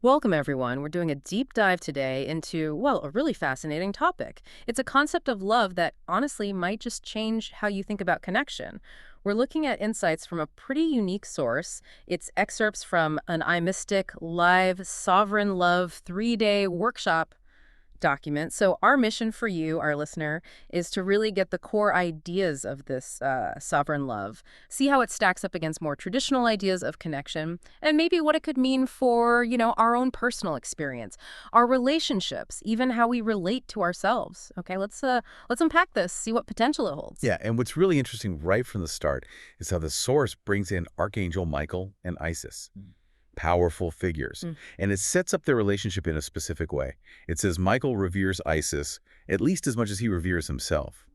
Welcome, everyone. We're doing a deep dive today into, well, a really fascinating topic. It's a concept of love that honestly might just change how you think about connection. We're looking at insights from a pretty unique source. It's excerpts from an iMystic live Sovereign Love 3-day workshop document. So our mission for you, our listener, is to really get the core ideas of this sovereign love, see how it stacks up against more traditional ideas of connection, and maybe what it could mean for, our own personal experience, our relationships, even how we relate to ourselves. Okay, let's unpack this, see what potential it holds. Yeah, and what's really interesting right from the start is how the source brings in Archangel Michael and Isis, powerful figures, Mm. and it sets up their relationship in a specific way. It says Michael reveres Isis at least as much as he reveres himself.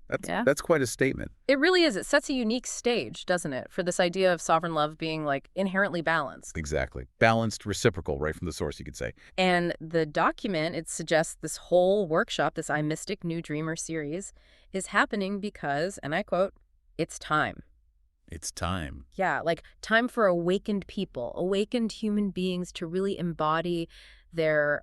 That's Yeah. that's quite a statement. It really is. It sets a unique stage, doesn't it, for this idea of sovereign love being like inherently balanced. Exactly. Balanced, reciprocal, right from the source, you could say. And the document, it suggests this whole workshop, this iMystic New Dreamer series, is happening because, and I quote, it's time. It's time. Yeah, like time for awakened people, awakened human beings to really embody their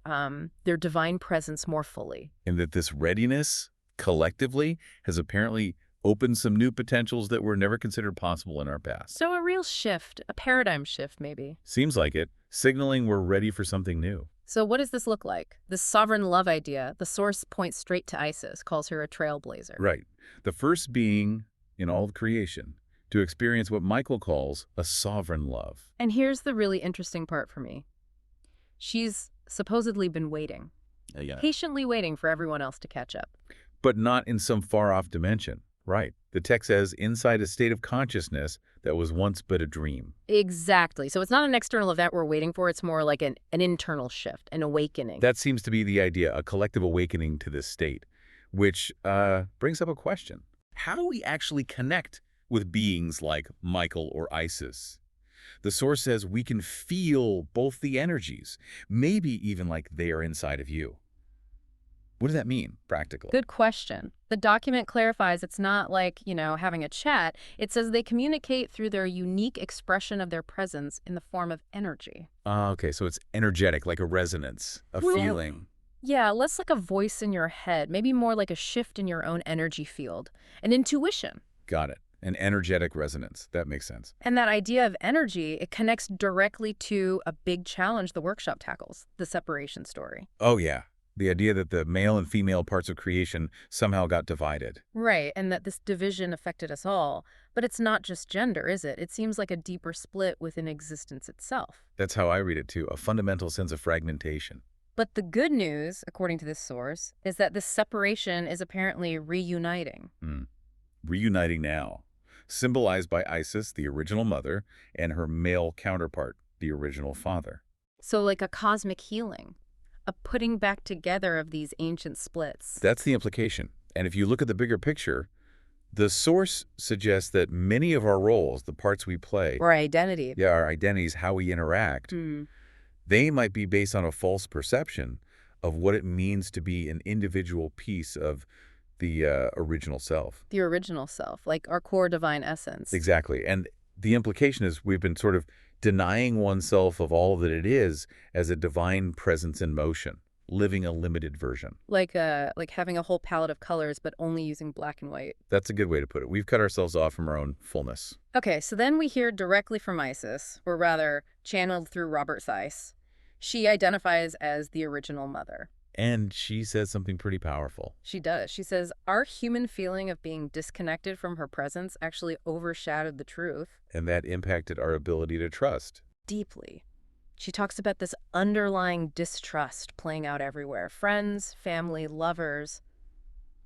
divine presence more fully. And that this readiness, collectively, has apparently opened some new potentials that were never considered possible in our past. So a real shift, a paradigm shift maybe. Seems like it, signaling we're ready for something new. So what does this look like? This sovereign love idea, the source points straight to Isis, calls her a trailblazer. Right. The first being in all of creation to experience what Michael calls a sovereign love. And here's the really interesting part for me. She's supposedly been waiting, Yeah. patiently waiting for everyone else to catch up. But not in some far-off dimension. Right. The text says inside a state of consciousness that was once but a dream. Exactly. So it's not an external event we're waiting for. It's more like an internal shift, an awakening. That seems to be the idea, a collective awakening to this state, which brings up a question. How do we actually connect with beings like Michael or Isis? The source says we can feel both the energies, maybe even like they are inside of you. What does that mean, practically? Good question. The document clarifies it's not like, having a chat. It says they communicate through their unique expression of their presence in the form of energy. Okay, so it's energetic, like a resonance, a Well, feeling. yeah, less like a voice in your head, maybe more like a shift in your own energy field, an intuition. Got it. An energetic resonance. That makes sense. And that idea of energy, it connects directly to a big challenge the workshop tackles, the separation story. Oh, yeah. The idea that the male and female parts of creation somehow got divided. Right, and that this division affected us all. But it's not just gender, is it? It seems like a deeper split within existence itself. That's how I read it, too. A fundamental sense of fragmentation. But the good news, according to this source, is that this separation is apparently reuniting. Reuniting now. Symbolized by Isis, the original mother, and her male counterpart, the original father. So like a cosmic healing, a putting back together of these ancient splits. That's the implication. And if you look at the bigger picture, the source suggests that many of our roles, the parts we play, Or identity. yeah, our identities, how we interact, they might be based on a false perception of what it means to be an individual piece of the original self. The original self, like our core divine essence. Exactly. And the implication is we've been sort of denying oneself of all that it is as a divine presence in motion, living a limited version. Like having a whole palette of colors, but only using black and white. That's a good way to put it. We've cut ourselves off from our own fullness. Okay, so then we hear directly from Isis, or rather, channeled through Robert Seiss. She identifies as the original mother. And she says something pretty powerful. She does. She says, our human feeling of being disconnected from her presence actually overshadowed the truth. And that impacted our ability to trust. Deeply. She talks about this underlying distrust playing out everywhere. Friends, family, lovers,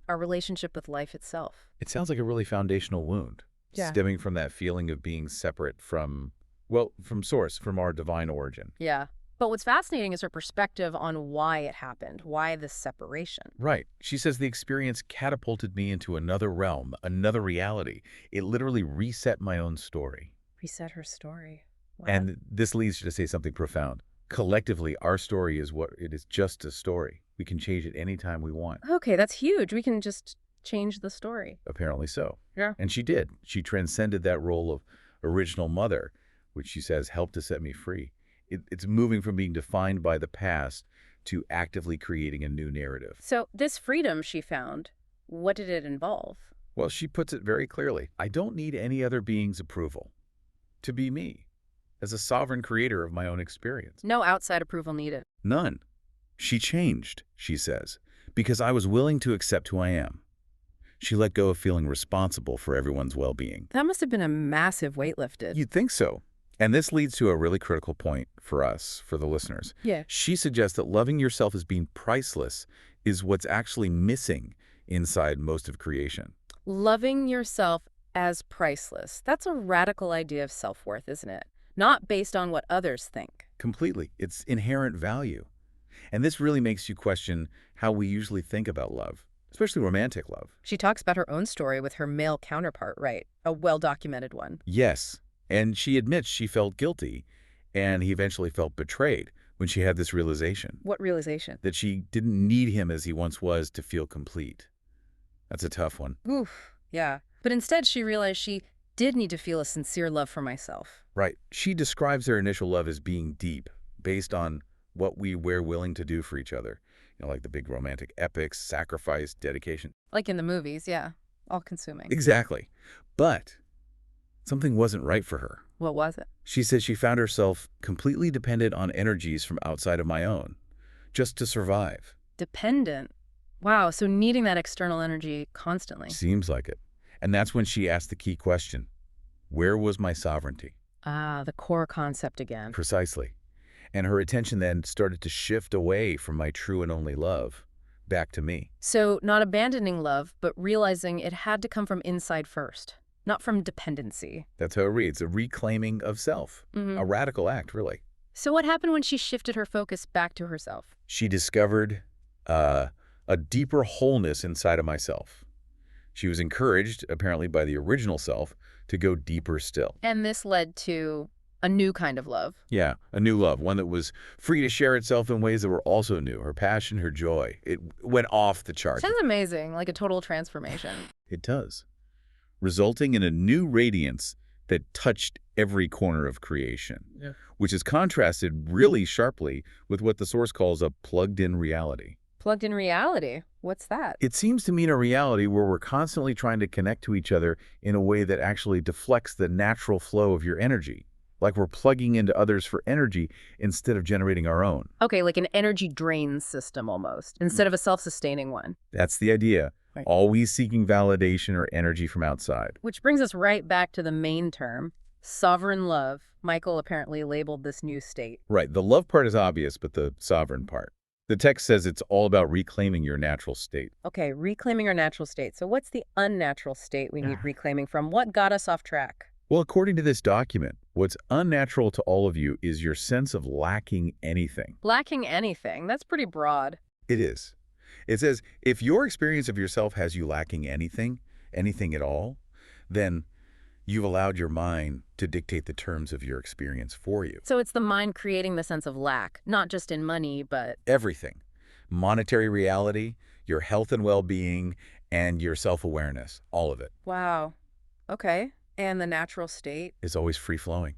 our relationship with life itself. It sounds like a really foundational wound, Yeah. stemming from that feeling of being separate from, well, from source, from our divine origin. Yeah. But what's fascinating is her perspective on why it happened, why this separation. Right. She says the experience catapulted me into another realm, another reality. It literally reset my own story. Reset her story. Wow. And this leads you to say something profound. Collectively, our story is what it is, just a story. We can change it anytime we want. Okay, that's huge. We can just change the story. Apparently so. Yeah. And she did. She transcended that role of original mother, which she says helped to set me free. It's moving from being defined by the past to actively creating a new narrative. So this freedom she found, what did it involve? Well, she puts it very clearly. I don't need any other being's approval to be me, as a sovereign creator of my own experience. No outside approval needed. None. She changed, she says, because I was willing to accept who I am. She let go of feeling responsible for everyone's well-being. That must have been a massive weight lifted. You'd think so. And this leads to a really critical point for us, for the listeners. Yeah. She suggests that loving yourself as being priceless is what's actually missing inside most of creation. Loving yourself as priceless. That's a radical idea of self-worth, isn't it? Not based on what others think. Completely. It's inherent value. And this really makes you question how we usually think about love, especially romantic love. She talks about her own story with her male counterpart, right? A well-documented one. Yes. And she admits she felt guilty, and he eventually felt betrayed when she had this realization. What realization? That she didn't need him as he once was to feel complete. That's a tough one. Oof, yeah. But instead she realized she did need to feel a sincere love for myself. Right. She describes their initial love as being deep, based on what we were willing to do for each other. Like the big romantic epics, sacrifice, dedication. Like in the movies, yeah. All-consuming. Exactly. But something wasn't right for her. What was it? She said she found herself completely dependent on energies from outside of my own, just to survive. Dependent. Wow, so needing that external energy constantly. Seems like it. And that's when she asked the key question. Where was my sovereignty? Ah, the core concept again. Precisely. And her attention then started to shift away from my true and only love, back to me. So not abandoning love, but realizing it had to come from inside first, not from dependency. That's how it reads, a reclaiming of self. A radical act, really. So what happened when she shifted her focus back to herself? She discovered a deeper wholeness inside of myself. She was encouraged, apparently by the original self, to go deeper still. And this led to a new kind of love. Yeah, a new love, one that was free to share itself in ways that were also new. Her passion, her joy. It went off the charts. Sounds amazing, like a total transformation. It does. Resulting in a new radiance that touched every corner of creation, which is contrasted really sharply with what the Source calls a plugged-in reality. Plugged-in reality? What's that? It seems to mean a reality where we're constantly trying to connect to each other in a way that actually deflects the natural flow of your energy. Like we're plugging into others for energy instead of generating our own. Okay, like an energy drain system almost, instead of a self-sustaining one. That's the idea. Right. Always seeking validation or energy from outside. Which brings us right back to the main term, sovereign love. Michael apparently labeled this new state. Right. The love part is obvious, but the sovereign part. The text says it's all about reclaiming your natural state. Okay, reclaiming our natural state. So what's the unnatural state we need reclaiming from? What got us off track? Well, according to this document, what's unnatural to all of you is your sense of lacking anything. Lacking anything? That's pretty broad. It is. It says, if your experience of yourself has you lacking anything at all, then you've allowed your mind to dictate the terms of your experience for you. So it's the mind creating the sense of lack, not just in money, but Everything. Monetary reality, your health and well-being, and your self-awareness. All of it. wow. Okay. And the natural state? Is always free-flowing.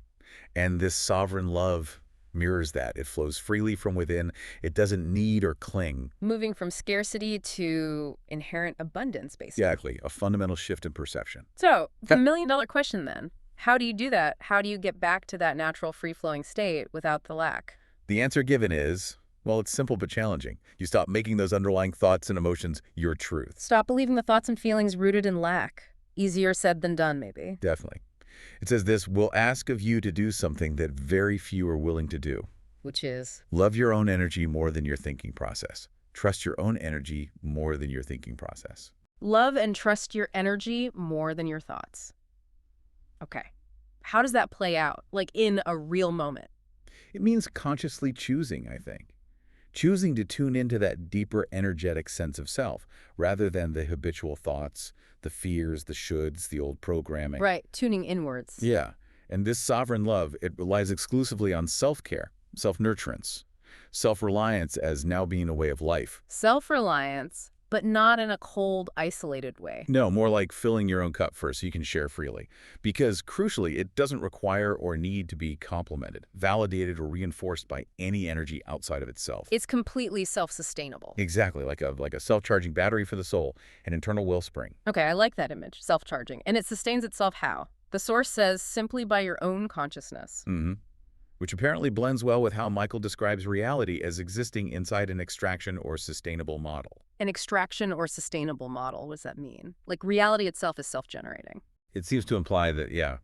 And this sovereign love mirrors that. It flows freely from within. It doesn't need or cling. Moving from scarcity to inherent abundance, basically. Exactly. A fundamental shift in perception. So, the million-dollar question then. How do you do that? How do you get back to that natural free-flowing state without the lack? The answer given is, well, it's simple but challenging. You stop making those underlying thoughts and emotions your truth. Stop believing the thoughts and feelings rooted in lack. Easier said than done, maybe. Definitely. It says this, will ask of you to do something that very few are willing to do. Which is? Love your own energy more than your thinking process. Trust your own energy more than your thinking process. Love and trust your energy more than your thoughts. Okay. How does that play out, like in a real moment? It means consciously choosing, I think. Choosing to tune into that deeper energetic sense of self, rather than the habitual thoughts, the fears, the shoulds, the old programming. Right, tuning inwards. Yeah, and this sovereign love, it relies exclusively on self-care, self-nurturance, self-reliance as now being a way of life. Self-reliance but not in a cold, isolated way. No, more like filling your own cup first so you can share freely. Because, crucially, it doesn't require or need to be complemented, validated, or reinforced by any energy outside of itself. It's completely self-sustainable. Exactly, like a self-charging battery for the soul, an internal wellspring. Okay, I like that image, self-charging. And it sustains itself how? The source says simply by your own consciousness. Hmm. Which apparently blends well with how Michael describes reality as existing inside an extraction or sustainable model. An extraction or sustainable model, what does that mean? Like reality itself is self-generating. It seems to imply that, yeah,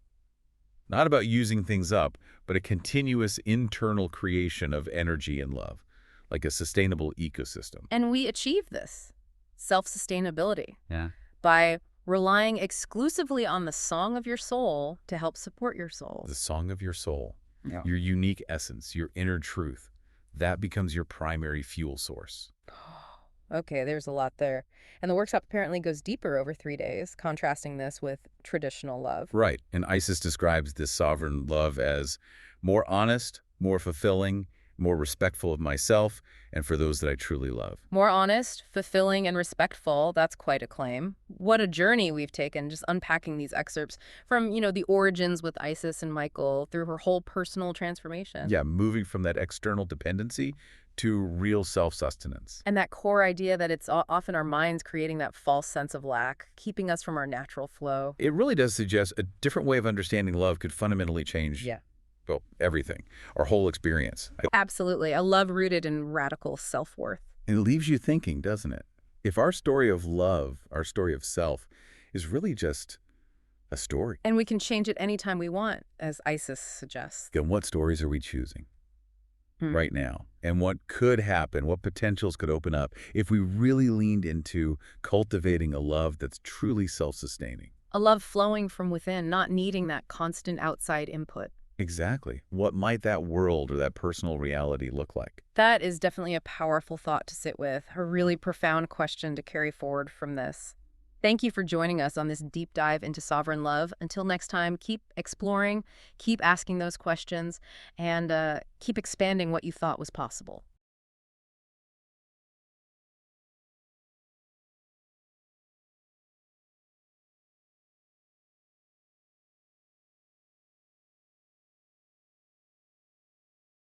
not about using things up, but a continuous internal creation of energy and love, like a sustainable ecosystem. And we achieve this self-sustainability Yeah. by relying exclusively on the song of your soul to help support your soul. The song of your soul, Yeah. your unique essence, your inner truth, that becomes your primary fuel source. Okay, there's a lot there. And the workshop apparently goes deeper over 3 days, contrasting this with traditional love. Right, and Isis describes this sovereign love as more honest, more fulfilling, more respectful of myself and for those that I truly love. More honest, fulfilling, and respectful. That's quite a claim. What a journey we've taken just unpacking these excerpts from, the origins with Isis and Michael through her whole personal transformation. Yeah, moving from that external dependency to real self-sustenance. And that core idea that it's often our minds creating that false sense of lack, keeping us from our natural flow. It really does suggest a different way of understanding love could fundamentally change, Yeah. well, everything, our whole experience. Absolutely. A love rooted in radical self-worth. It leaves you thinking, doesn't it? If our story of love, our story of self, is really just a story, And we can change it anytime we want, as Isis suggests. then what stories are we choosing Hmm. right now? And what could happen, what potentials could open up if we really leaned into cultivating a love that's truly self-sustaining? A love flowing from within, not needing that constant outside input. Exactly. What might that world or that personal reality look like? That is definitely a powerful thought to sit with, a really profound question to carry forward from this. Thank you for joining us on this deep dive into sovereign love. Until next time, keep exploring, keep asking those questions, and keep expanding what you thought was possible.